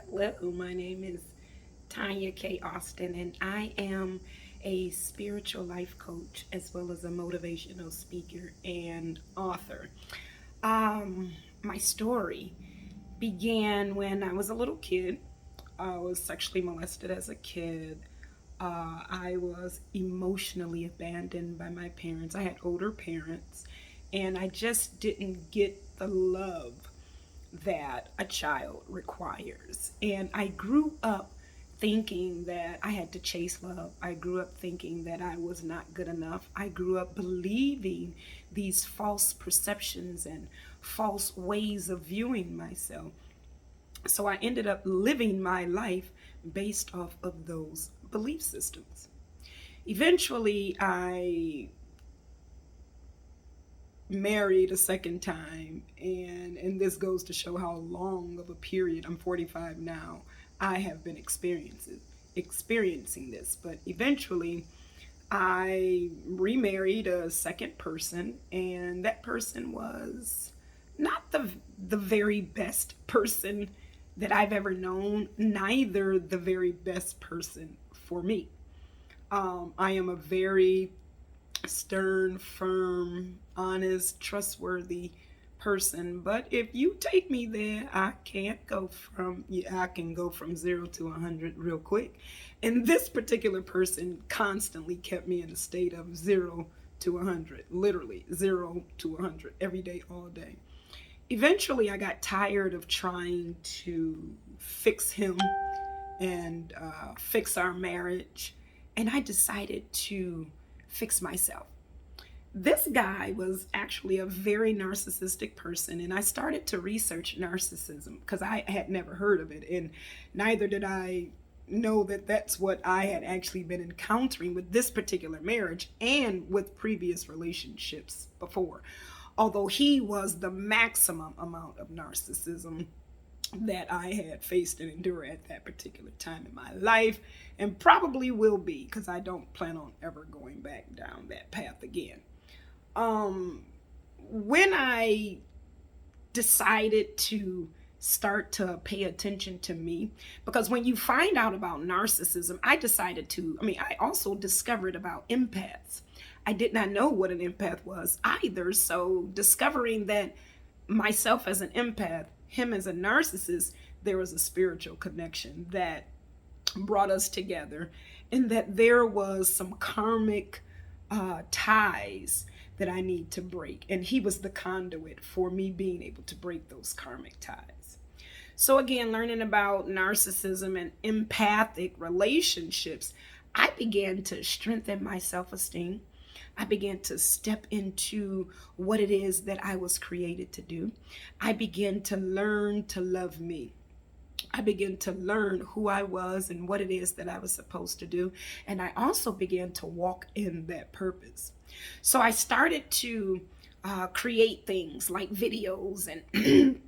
Hello, my name is Tonya K. Austin, and I am a spiritual life coach as well as a motivational speaker and author. My story began when I was a little kid. I was sexually molested as a kid. I was emotionally abandoned by my parents. I had older parents, and I just didn't get the love that a child requires. And I grew up thinking that I had to chase love. I grew up thinking that I was not good enough. I grew up believing these false perceptions and false ways of viewing myself. So I ended up living my life based off of those belief systems. Eventually, I married a second time, and this goes to show how long of a period, I'm 45 now, I have been experiencing this. But eventually I remarried a second person, and that person was not the very best person that I've ever known, neither the very best person for me. I am a very stern, firm, honest, trustworthy person. But if you take me there, I can't go from yeah, I can go from 0 to 100 real quick. And this particular person constantly kept me in a state of 0 to 100, literally 0 to 100 every day, all day. Eventually, I got tired of trying to fix him and fix our marriage, and I decided to fix myself. This guy was actually a very narcissistic person, and I started to research narcissism because I had never heard of it, and neither did I know that that's what I had actually been encountering with this particular marriage and with previous relationships before. Although he was the maximum amount of narcissism that I had faced and endured at that particular time in my life, and probably will be, because I don't plan on ever going back down that path again. Um, when I decided to start to pay attention to me, because when you find out about narcissism, I also discovered about empaths. I did not know what an empath was either. So discovering that myself as an empath, him as a narcissist, there was a spiritual connection that brought us together, and that there was some karmic ties that I need to break. And he was the conduit for me being able to break those karmic ties. So, again, learning about narcissism and empathic relationships, I began to strengthen my self esteem. I began to step into what it is that I was created to do. I began to learn to love me. I began to learn who I was and what it is that I was supposed to do. And I also began to walk in that purpose. So I started to create things like videos, and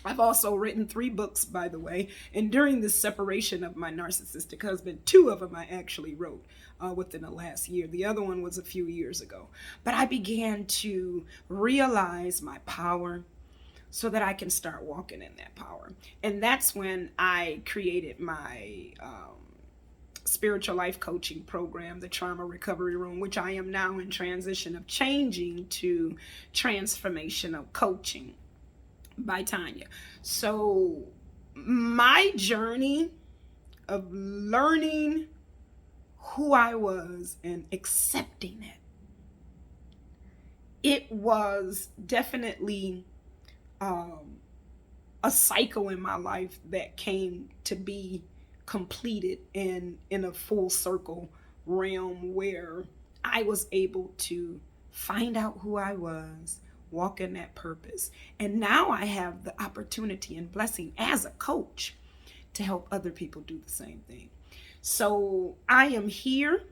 I've also written 3 books, by the way. And during this separation of my narcissistic husband, 2 of them I actually wrote within the last year. The other one was a few years ago. But I began to realize my power so that I can start walking in that power. And that's when I created my spiritual life coaching program, the Trauma Recovery Room, which I am now in transition of changing to transformational coaching by Tonya. So my journey of learning who I was and accepting it was definitely a cycle in my life that came to be completed in a full circle realm where I was able to find out who I was, walk in that purpose. And now I have the opportunity and blessing as a coach to help other people do the same thing. So I am here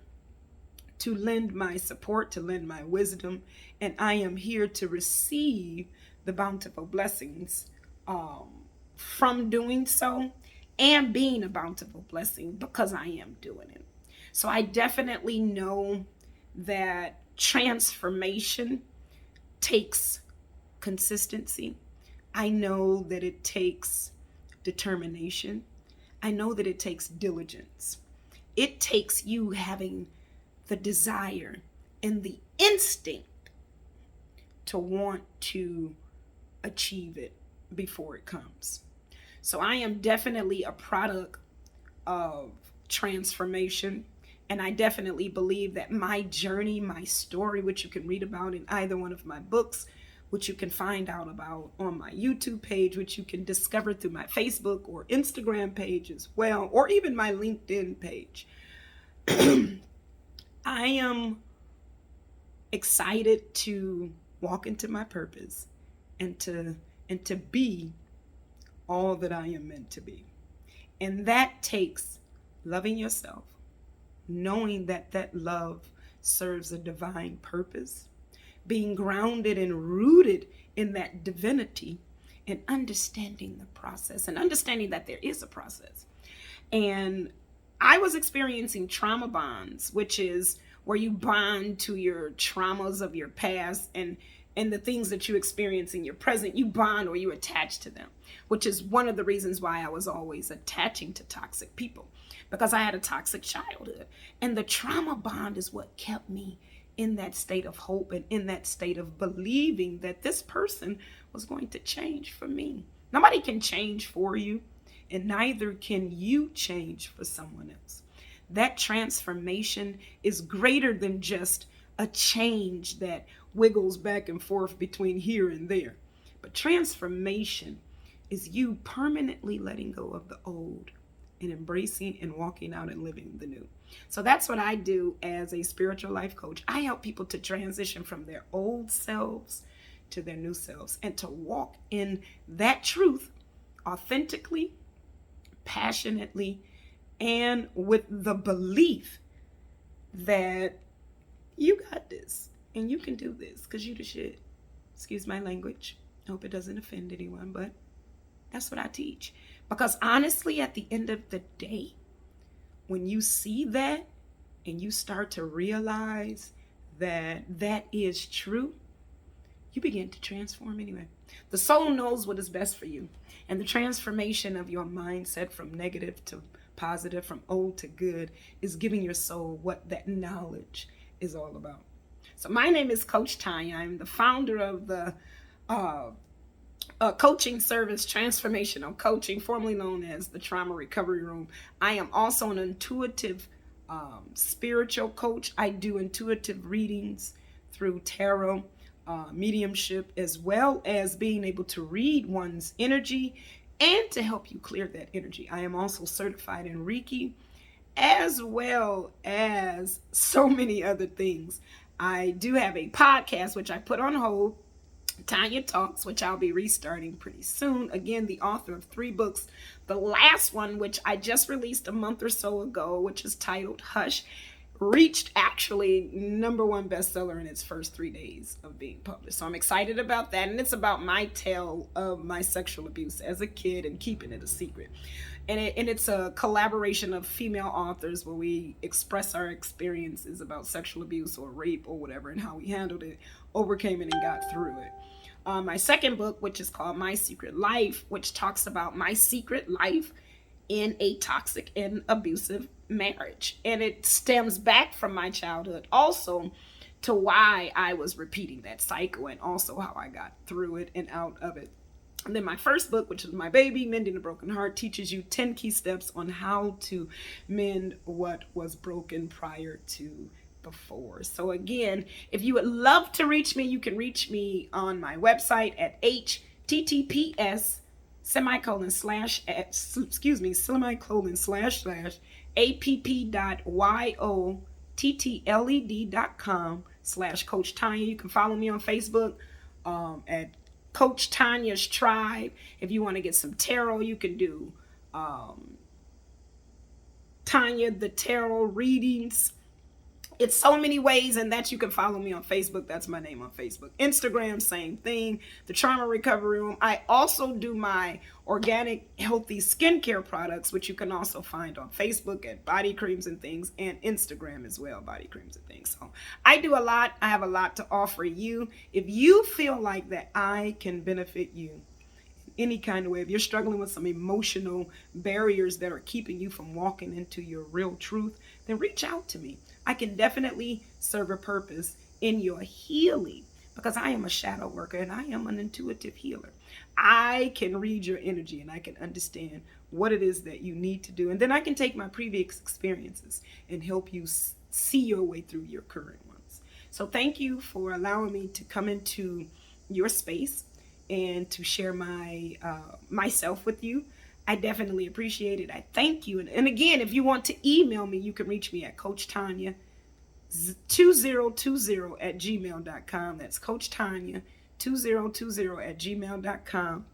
to lend my support, to lend my wisdom, and I am here to receive the bountiful blessings from doing so, and being a bountiful blessing because I am doing it. So I definitely know that transformation takes consistency. I know that it takes determination. I know that it takes diligence. It takes you having the desire and the instinct to want to achieve it before it comes. So I am definitely a product of transformation. And I definitely believe that my journey, my story, which you can read about in either one of my books, which you can find out about on my YouTube page, which you can discover through my Facebook or Instagram page as well, or even my LinkedIn page. I am excited to walk into my purpose and to be all that I am meant to be. And that takes loving yourself, knowing that that love serves a divine purpose, being grounded and rooted in that divinity, and understanding the process and understanding that there is a process. And I was experiencing trauma bonds, which is where you bond to your traumas of your past and the things that you experience in your present. You bond or you attach to them, which is one of the reasons why I was always attaching to toxic people, because I had a toxic childhood. And the trauma bond is what kept me in that state of hope and in that state of believing that this person was going to change for me. Nobody can change for you, and neither can you change for someone else. That transformation is greater than just a change that wiggles back and forth between here and there. But transformation is you permanently letting go of the old and embracing and walking out and living the new. So that's what I do as a spiritual life coach. I help people to transition from their old selves to their new selves and to walk in that truth authentically, passionately, and with the belief that you got this and you can do this because you the shit. Excuse my language. I hope it doesn't offend anyone, but that's what I teach. Because honestly, at the end of the day, when you see that and you start to realize that that is true, you begin to transform anyway. The soul knows what is best for you. And the transformation of your mindset from negative to positive, from old to good, is giving your soul what that knowledge is all about. So my name is Coach Tonya. I'm the founder of the coaching service, Transformational Coaching, formerly known as the Trauma Recovery Room. I am also an intuitive spiritual coach. I do intuitive readings through tarot, mediumship, as well as being able to read one's energy and to help you clear that energy. I am also certified in Reiki, as well as so many other things. I do have a podcast, which I put on hold, Tonya Talks, which I'll be restarting pretty soon. Again, the author of 3 books. The last one, which I just released a month or so ago, which is titled Hush, reached actually #1 bestseller in its first 3 days of being published. So I'm excited about that. And it's about my tale of my sexual abuse as a kid and keeping it a secret. And it's a collaboration of female authors where we express our experiences about sexual abuse or rape or whatever and how we handled it, overcame it, and got through it. My second book, which is called My Secret Life, which talks about my secret life in a toxic and abusive marriage. And it stems back from my childhood also to why I was repeating that cycle and also how I got through it and out of it. And then my first book, which is my baby, Mending a Broken Heart, teaches you 10 key steps on how to mend what was broken prior to before. So again, if you would love to reach me, you can reach me on my website at https://app.yottled.com/Coach Tonya. You can follow me on Facebook at Coach Tonya's Tribe. If you want to get some tarot, you can do Tonya the Tarot readings. It's so many ways, and that you can follow me on Facebook. That's my name on Facebook. Instagram, same thing. The Trauma Recovery Room. I also do my organic, healthy skincare products, which you can also find on Facebook at Body Creams and Things, and Instagram as well, Body Creams and Things. So I do a lot. I have a lot to offer you. If you feel like that I can benefit you in any kind of way, if you're struggling with some emotional barriers that are keeping you from walking into your real truth, then reach out to me. I can definitely serve a purpose in your healing because I am a shadow worker and I am an intuitive healer. I can read your energy and I can understand what it is that you need to do. And then I can take my previous experiences and help you see your way through your current ones. So thank you for allowing me to come into your space and to share my myself with you. I definitely appreciate it. I thank you. And again, if you want to email me, you can reach me at Coach Tonya 2020 at gmail.com. That's Coach Tonya 2020 at gmail.com.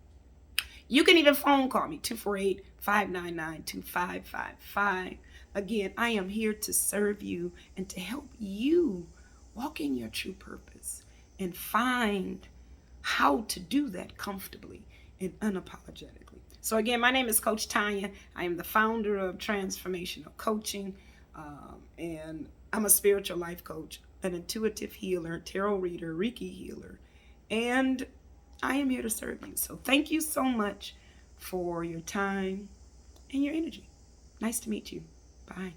You can even phone call me 248-599-2555. Again, I am here to serve you and to help you walk in your true purpose and find how to do that comfortably and unapologetically. So again, my name is Coach Tonya. I am the founder of Transformational Coaching, and I'm a spiritual life coach, an intuitive healer, tarot reader, Reiki healer, and I am here to serve you. So thank you so much for your time and your energy. Nice to meet you. Bye.